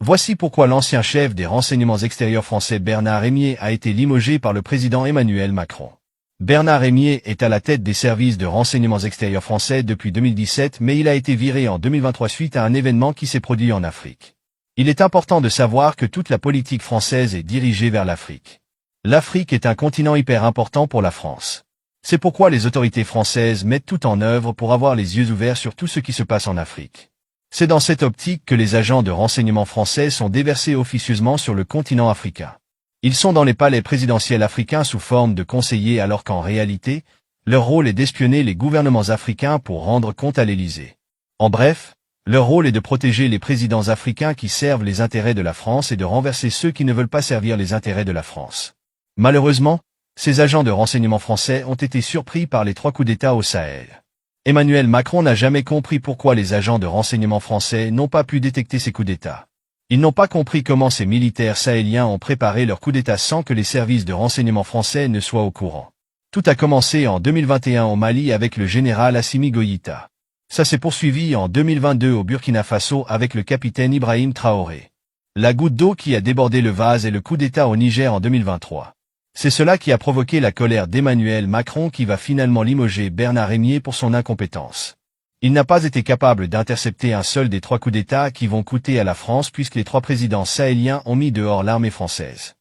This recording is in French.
Voici pourquoi l'ancien chef des renseignements extérieurs français Bernard Rémier a été limogé par le président Emmanuel Macron. Bernard Rémier est à la tête des services de renseignements extérieurs français depuis 2017, mais il a été viré en 2023 suite à un événement qui s'est produit en Afrique. Il est important de savoir que toute la politique française est dirigée vers l'Afrique. L'Afrique est un continent hyper important pour la France. C'est pourquoi les autorités françaises mettent tout en œuvre pour avoir les yeux ouverts sur tout ce qui se passe en Afrique. C'est dans cette optique que les agents de renseignement français sont déversés officieusement sur le continent africain. Ils sont dans les palais présidentiels africains sous forme de conseillers alors qu'en réalité, leur rôle est d'espionner les gouvernements africains pour rendre compte à l'Élysée. En bref, leur rôle est de protéger les présidents africains qui servent les intérêts de la France et de renverser ceux qui ne veulent pas servir les intérêts de la France. Malheureusement, ces agents de renseignement français ont été surpris par les 3 coups d'État au Sahel. Emmanuel Macron n'a jamais compris pourquoi les agents de renseignement français n'ont pas pu détecter ces coups d'État. Ils n'ont pas compris comment ces militaires sahéliens ont préparé leur coup d'État sans que les services de renseignement français ne soient au courant. Tout a commencé en 2021 au Mali avec le général Assimi Goïta. Ça s'est poursuivi en 2022 au Burkina Faso avec le capitaine Ibrahim Traoré. La goutte d'eau qui a débordé le vase est le coup d'État au Niger en 2023. C'est cela qui a provoqué la colère d'Emmanuel Macron qui va finalement limoger Bernard Rémier pour son incompétence. Il n'a pas été capable d'intercepter un seul des 3 coups d'État qui vont coûter à la France puisque les 3 présidents sahéliens ont mis dehors l'armée française.